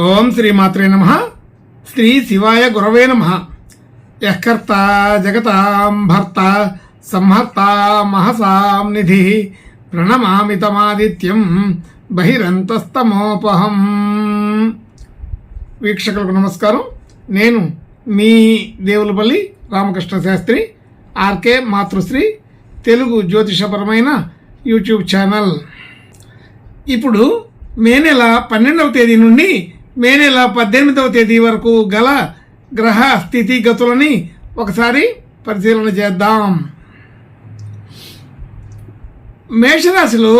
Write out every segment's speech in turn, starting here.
ఓం శ్రీమాత్రే నమః. శ్రీ శివాయ గురవే నమః. యఃకర్త జగతాం భర్త సంహర్త మహసాం నిధి ప్రణమామి తమాదిత్యం బహిరంతస్తమోపహం. వీక్షకులకు నమస్కారం. నేను మీ దేవులపల్లి రామకృష్ణ శాస్త్రి, ఆర్కే మాతృశ్రీ తెలుగు జ్యోతిషపరమైన యూట్యూబ్ ఛానల్. ఇప్పుడు మే నెల 12వ తేదీ నుండి మే నెల 18వ తేదీ వరకు గల గ్రహ స్థితిగతులని ఒకసారి పరిశీలన చేద్దాం. మేషరాశిలో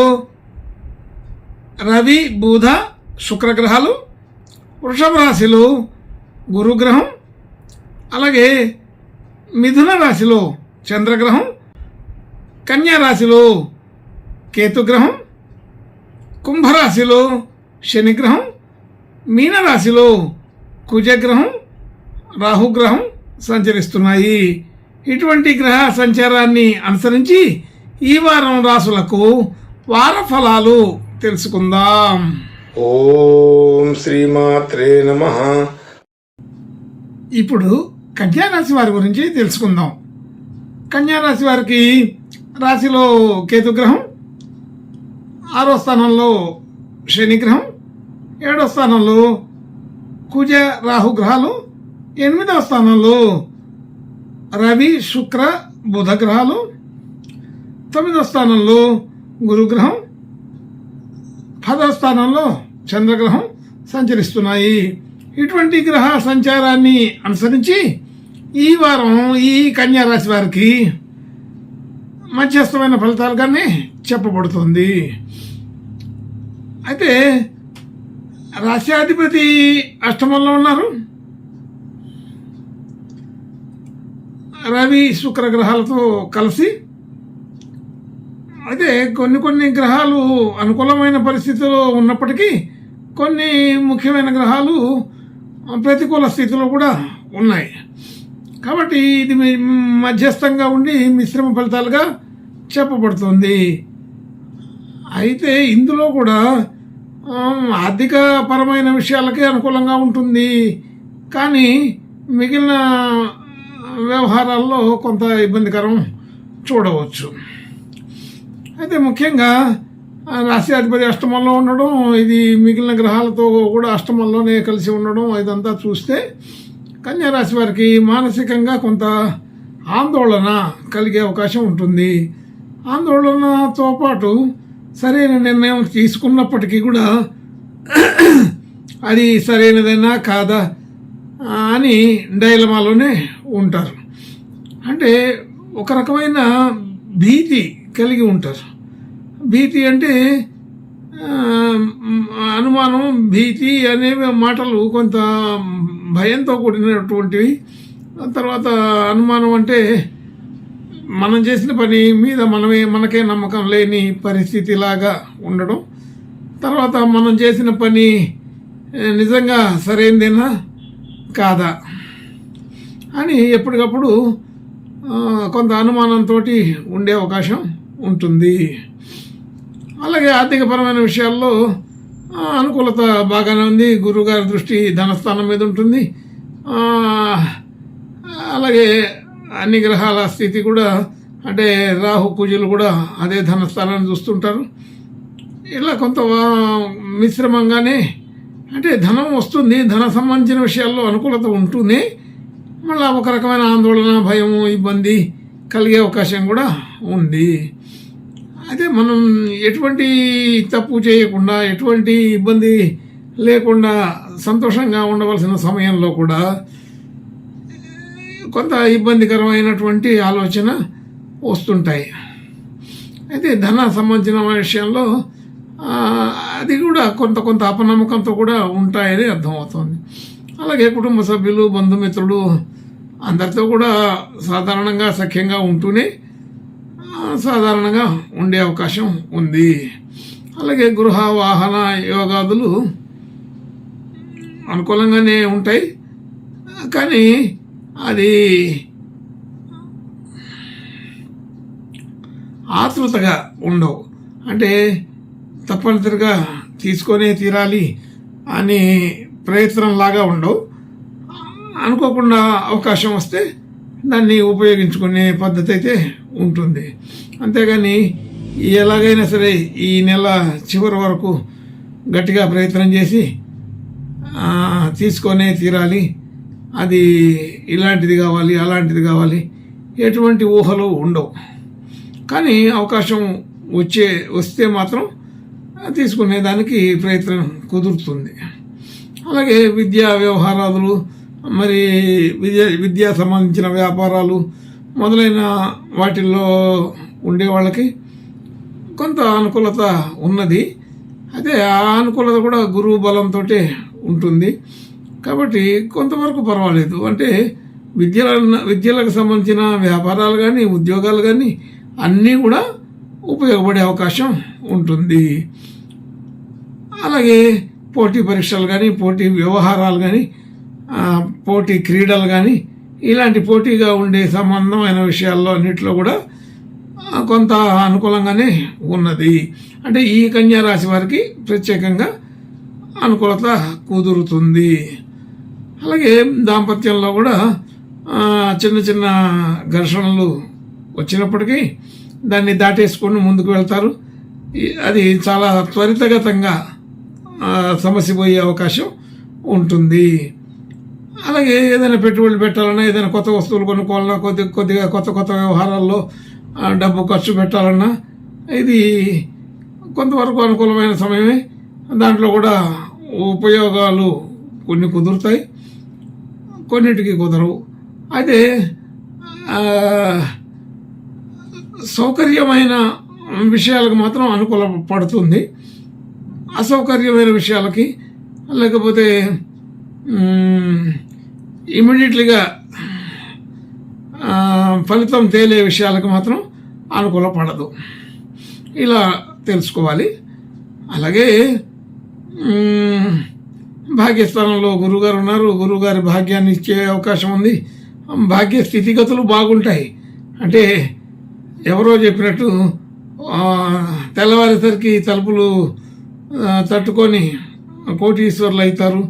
రవి, బుధ, శుక్రగ్రహాలు, వృషభ రాశిలో గురుగ్రహం, అలాగే మిథున రాశిలో చంద్రగ్రహం, కన్యా రాశిలో కేతుగ్రహం, కుంభరాశిలో శనిగ్రహం, మీనరాశిలో కుజగ్రహం, రాహుగ్రహం సంచరిస్తున్నాయి. ఇటువంటి గ్రహ సంచారాన్ని అనుసరించి ఈ వారం రాశులకు వార ఫలాలు తెలుసుకుందాం. ఓం శ్రీమాత్రే నమః. ఇప్పుడు కన్యారాశి వారి గురించి తెలుసుకుందాం. కన్యారాశి వారికి రాశిలో కేతుగ్రహం, 6వ స్థానంలో శనిగ్రహం, 7వ స్థానంలో కుజ రాహు గ్రహాలు, 8వ స్థానంలో రవి శుక్ర బుధ గ్రహాలు, 9వ స్థానంలో గురుగ్రహం, 10వ స్థానంలో చంద్రగ్రహం సంచరిస్తున్నాయి. ఇటువంటి గ్రహ సంచారాన్ని అనుసరించి ఈ వారం ఈ కన్యా రాశి వారికి మధ్యస్థమైన ఫలితాలుగానే చెప్పబడుతుంది. అయితే రాశ్యాధిపతి అష్టమంలో ఉన్నారు. రవి శుక్ర గ్రహాలతో కలిసి. అయితే కొన్ని గ్రహాలు అనుకూలమైన పరిస్థితిలో ఉన్నప్పటికీ కొన్ని ముఖ్యమైన గ్రహాలు ప్రతికూల స్థితిలో కూడా ఉన్నాయి. కాబట్టి ఇది మధ్యస్థంగా ఉండి మిశ్రమ ఫలితాలుగా చెప్పబడుతుంది. అయితే ఇందులో కూడా ఆర్థిక పరమైన విషయాలకే అనుకూలంగా ఉంటుంది, కానీ మిగిలిన వ్యవహారాల్లో కొంత ఇబ్బందికరం చూడవచ్చు. అయితే ముఖ్యంగా రాశ్యాధిపతి అష్టమంలో ఉండడం, ఇది మిగిలిన గ్రహాలతో కూడా అష్టమంలోనే కలిసి ఉండడం, ఇదంతా చూస్తే కన్యా రాశి వారికి మానసికంగా కొంత ఆందోళన కలిగే అవకాశం ఉంటుంది. ఆందోళనతో పాటు సరైన నిర్ణయం తీసుకున్నప్పటికీ కూడా అది సరైనదైనా కాదా అని డైలమాలోనే ఉంటారు. అంటే ఒక రకమైన భీతి కలిగి ఉంటారు. భీతి అంటే అనుమానం, భీతి అనేవి మాటలు కొంత భయంతో కూడినటువంటివి. తర్వాత అనుమానం అంటే మనం చేసిన పని మీద మనకే నమ్మకం లేని పరిస్థితిలాగా ఉండడం. తర్వాత మనం చేసిన పని నిజంగా సరైనదేనా కాదా అని ఎప్పటికప్పుడు కొంత అనుమానంతో ఉండే అవకాశం ఉంటుంది. అలాగే ఆర్థికపరమైన విషయాల్లో అనుకూలత బాగానే ఉంది. గురువుగారి దృష్టి ధనస్థానం మీద ఉంటుంది. అలాగే అన్ని గ్రహాల స్థితి కూడా, అంటే రాహు కుజులు కూడా అదే ధనస్థానాన్ని చూస్తుంటారు. ఇలా కొంత మిశ్రమంగానే, అంటే ధనం వస్తుంది, ధన సంబంధించిన విషయాల్లో అనుకూలత ఉంటూనే మళ్ళీ ఒక రకమైన ఆందోళన, భయము, ఇబ్బంది కలిగే అవకాశం కూడా ఉంది. అయితే మనం ఎటువంటి తప్పు చేయకుండా, ఎటువంటి ఇబ్బంది లేకుండా సంతోషంగా ఉండవలసిన సమయంలో కూడా కొంత ఇబ్బందికరమైనటువంటి ఆలోచన వస్తుంటాయి. అయితే ధన సంబంధించిన విషయంలో అది కూడా కొంత అపనమ్మకంతో కూడా ఉంటాయని అర్థమవుతుంది. అలాగే కుటుంబ సభ్యులు, బంధుమిత్రులు అందరితో కూడా సాధారణంగా సఖ్యంగా ఉంటూనే సాధారణంగా ఉండే అవకాశం ఉంది. అలాగే గృహ వాహన యోగాదులు అనుకూలంగానే ఉంటాయి, కానీ అది ఆతృతగా ఉండవు. అంటే తప్పనిసరిగా తీసుకొనే తీరాలి అని ప్రయత్నంలాగా ఉండవు. అనుకోకుండా అవకాశం వస్తే దాన్ని ఉపయోగించుకునే పద్ధతి అయితే ఉంటుంది. అంతేగాని ఎలాగైనా సరే ఈ నెల చివరి వరకు గట్టిగా ప్రయత్నం చేసి తీసుకొనే తీరాలి, అది ఇలాంటిది కావాలి అలాంటిది కావాలి, ఎటువంటి ఊహలు ఉండవు. కానీ అవకాశం వస్తే మాత్రం తీసుకునేదానికి ప్రయత్నం కుదురుతుంది. అలాగే విద్యా వ్యవహారాలు, మరి విద్యా సంబంధించిన వ్యాపారాలు మొదలైన వాటిల్లో ఉండే వాళ్ళకి కొంత అనుకూలత ఉన్నది. అదే ఆ అనుకూలత కూడా గురువు బలంతో ఉంటుంది. కాబట్టి కొంతవరకు పర్వాలేదు. అంటే విద్యలకు సంబంధించిన వ్యాపారాలు కానీ ఉద్యోగాలు కానీ అన్నీ కూడా ఉపయోగపడే అవకాశం ఉంటుంది. అలాగే పోటీ పరీక్షలు కానీ, పోటీ వ్యవహారాలు కానీ, పోటీ క్రీడలు కానీ, ఇలాంటి పోటీగా ఉండే సంబంధమైన విషయాల్లో అన్నింటిలో కూడా కొంత అనుకూలంగానే ఉన్నది. అంటే ఈ కన్యా రాశి వారికి ప్రత్యేకంగా అనుకూలత కుదురుతుంది. అలాగే దాంపత్యంలో కూడా చిన్న చిన్న ఘర్షణలు వచ్చినప్పటికీ దాన్ని దాటేసుకొని ముందుకు వెళ్తారు. అది చాలా త్వరితగతంగా సమస్య పోయే అవకాశం ఉంటుంది. అలాగే ఏదైనా పెట్టుబడులు పెట్టాలన్నా, ఏదైనా కొత్త వస్తువులు కొనుక్కోవాలన్నా, కొద్దిగా కొత్త వ్యవహారాల్లో డబ్బు ఖర్చు పెట్టాలన్నా ఇది కొంతవరకు అనుకూలమైన సమయమే. దాంట్లో కూడా ఉపయోగాలు కొన్ని కుదురుతాయి, కొన్నిటికి కుదరవు. అయితే సౌకర్యమైన విషయాలకు మాత్రం అనుకూల పడుతుంది. అసౌకర్యమైన విషయాలకి, లేకపోతే ఇమీడియట్లీగా ఫలితం తేలే విషయాలకు మాత్రం అనుకూల పడదు. ఇలా తెలుసుకోవాలి. అలాగే భాగ్యస్థానంలో గురువుగారు ఉన్నారు. గురువుగారి భాగ్యాన్ని ఇచ్చే అవకాశం ఉంది. భాగ్య స్థితిగతులు బాగుంటాయి. అంటే ఎవరో చెప్పినట్టు తెల్లవారేసరికి తలుపులు తట్టుకొని కోటీశ్వర్లు అవుతారు,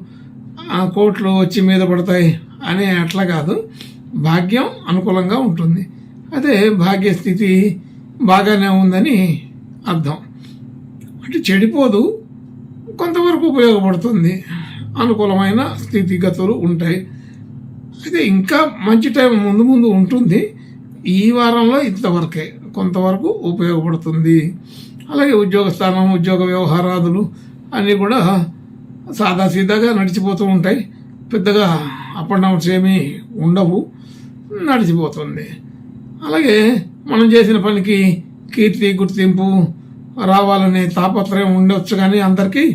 కోట్లు వచ్చి మీద పడతాయి అనే అట్లా కాదు. భాగ్యం అనుకూలంగా ఉంటుంది. అదే భాగ్యస్థితి బాగానే ఉందని అర్థం. అంటే చెడిపోదు, కొంతవరకు ఉపయోగపడుతుంది, అనుకూలమైన స్థితిగతులు ఉంటాయి. అయితే ఇంకా మంచి టైం ముందు ఉంటుంది. ఈ వారంలో ఇంతవరకే కొంతవరకు ఉపయోగపడుతుంది. అలాగే ఉద్యోగ స్థానం, ఉద్యోగ వ్యవహారాదులు అన్నీ కూడా సాదాసీదాగా నడిచిపోతూ ఉంటాయి. పెద్దగా అప్ అండ్ డౌన్స్ ఏమీ ఉండవు, నడిచిపోతుంది. అలాగే మనం చేసిన పనికి కీర్తి గుర్తింపు రావాలనే తాపత్రయం ఉండొచ్చు కానీ అందరికీ,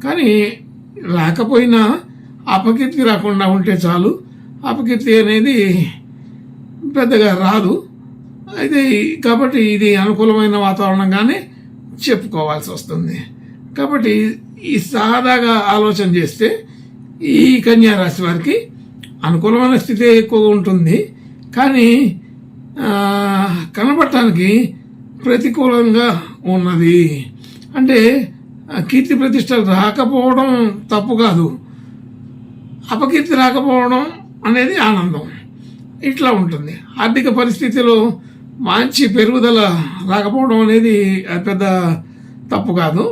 కానీ రాకపోయినా అపకీర్తి రాకుండా ఉంటే చాలు. అపకీర్తి అనేది పెద్దగా రాదు. అయితే కాబట్టి ఇది అనుకూలమైన వాతావరణంగానే చెప్పుకోవాల్సి వస్తుంది. కాబట్టి ఈ సాదాగా ఆలోచన చేస్తే ఈ కన్యా రాశి వారికి అనుకూలమైన స్థితి ఎక్కువ ఉంటుంది. కానీ కనబడటానికి ప్రతికూలంగా ఉన్నది. అంటే కీర్తి ప్రతిష్టలు రాకపోవడం తప్పు కాదు, అపకీర్తి రాకపోవడం అనేది ఆనందం. ఇట్లా ఉంటుంది. ఆర్థిక పరిస్థితిలో మంచి పెరుగుదల రాకపోవడం అనేది పెద్ద తప్పు కాదు.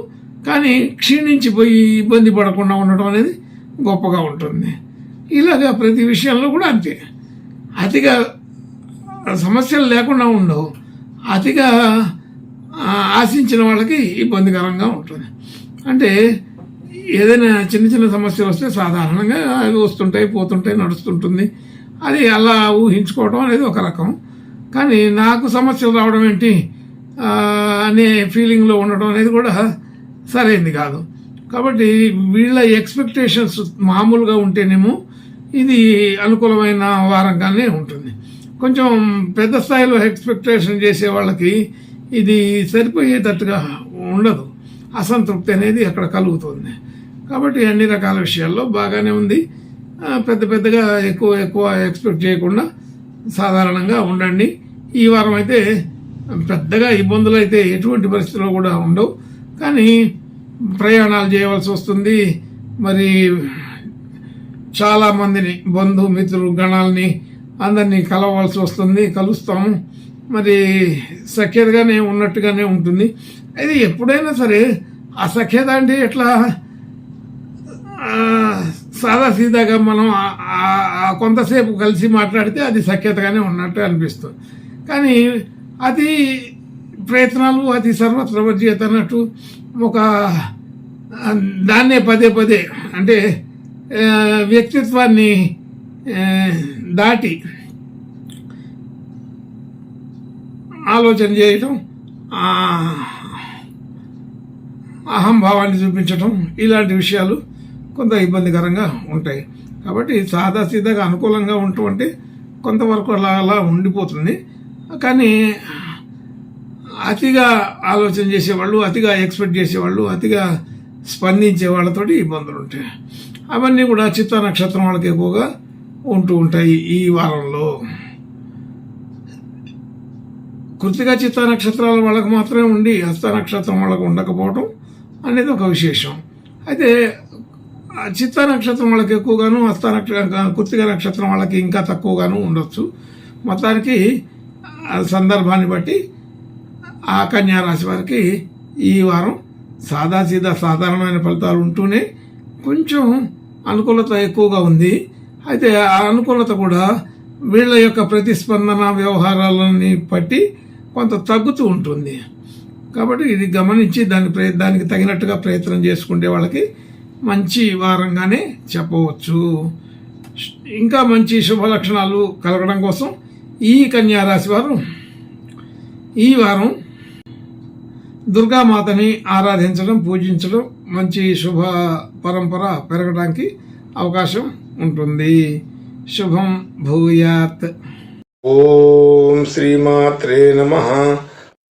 కానీ క్షీణించిపోయి ఇబ్బంది పడకుండా ఉండటం అనేది గొప్పగా ఉంటుంది. ఇలాగా ప్రతి విషయంలో కూడా అంతే. అతిగా సమస్యలు లేకుండా ఉండవు, అతిగా ఆశించిన వాళ్ళకి ఇబ్బందికరంగా ఉంటుంది. అంటే ఏదైనా చిన్న సమస్యలు వస్తే సాధారణంగా అవి వస్తుంటాయి, పోతుంటాయి, నడుస్తుంటుంది. అది అలా ఊహించుకోవడం అనేది ఒక రకం. కానీ నాకు సమస్యలు రావడం ఏంటి అనే ఫీలింగ్లో ఉండడం అనేది కూడా సరైనది కాదు. కాబట్టి వీళ్ళ ఎక్స్పెక్టేషన్స్ మామూలుగా ఉంటేనేమో ఇది అనుకూలమైన వారంగానే ఉంటుంది. కొంచెం పెద్ద స్థాయిలో ఎక్స్పెక్టేషన్ చేసే వాళ్ళకి ఇది సరిపోయేటట్టుగా ఉండదు, అసంతృప్తి అనేది అక్కడ కలుగుతుంది. కాబట్టి అన్ని రకాల విషయాల్లో బాగానే ఉంది. పెద్దగా ఎక్కువ ఎక్స్పెక్ట్ చేయకుండా సాధారణంగా ఉండండి. ఈ వారం అయితే పెద్దగా ఇబ్బందులు అయితే ఎటువంటి పరిస్థితుల్లో కూడా ఉండవు. కానీ ప్రయాణాలు చేయవలసి వస్తుంది. మరి చాలా మందిని బంధుమిత్రులు గణాలని అందరినీ కలవాల్సి వస్తుంది, కలుస్తాము. మరి సఖ్యతగానే ఉన్నట్టుగానే ఉంటుంది. అయితే ఎప్పుడైనా సరే ఆ సఖ్యత అంటే ఎట్లా సాదాసీదాగా మనం కొంతసేపు కలిసి మాట్లాడితే అది సఖ్యతగానే ఉన్నట్టు అనిపిస్తుంది. కానీ అతి ప్రయత్నాలు అతి సర్వత్ర వర్జ్యత అన్నట్టు ఒక దాన్నే పదే పదే అంటే వ్యక్తిత్వాన్ని దాటి ఆలోచన చేయటం, అహంభావాన్ని చూపించటం, ఇలాంటి విషయాలు కొంత ఇబ్బందికరంగా ఉంటాయి. కాబట్టి సాదాసీదాగా అనుకూలంగా ఉండటం అంటే కొంతవరకు అలా ఉండిపోతుంది. కానీ అతిగా ఆలోచన చేసేవాళ్ళు, అతిగా ఎక్స్పెక్ట్ చేసేవాళ్ళు, అతిగా స్పందించే వాళ్ళతోటి ఇబ్బందులు ఉంటాయి. అవన్నీ కూడా చిత్తా నక్షత్రం వాళ్ళకి ఎక్కువగా ఉంటూ ఉంటాయి ఈ వారంలో. కృత్తిక చిత్తా నక్షత్రాల వాళ్ళకి మాత్రమే ఉండి హస్త నక్షత్రం వాళ్ళకు ఉండకపోవడం అనేది ఒక విశేషం. అయితే చిత్తా నక్షత్రం వాళ్ళకి ఎక్కువగాను, కృత్తిక నక్షత్రం వాళ్ళకి ఇంకా తక్కువగాను ఉండొచ్చు. మొత్తానికి సందర్భాన్ని బట్టి ఆ కన్యా రాశి వారికి ఈ వారం సాధారణమైన ఫలితాలు ఉంటూనే కొంచెం అనుకూలత ఎక్కువగా ఉంది. అయితే ఆ అనుకూలత కూడా వీళ్ళ యొక్క ప్రతిస్పందన వ్యవహారాలని బట్టి కొంత తగ్గుతూ ఉంటుంది. కాబట్టి ఇది గమనించి దానికి తగినట్టుగా ప్రయత్నం చేసుకునే వాళ్ళకి మంచి వారంగానే చెప్పవచ్చు. ఇంకా మంచి శుభ లక్షణాలు కలగడం కోసం ఈ కన్యా రాశి వారు ఈ వారం దుర్గామాతని ఆరాధించడం, పూజించడం మంచి శుభ పరంపర పెరగడానికి అవకాశం ఉంటుంది. శుభం భూయాత్. ఓం శ్రీమాత్రే నమః.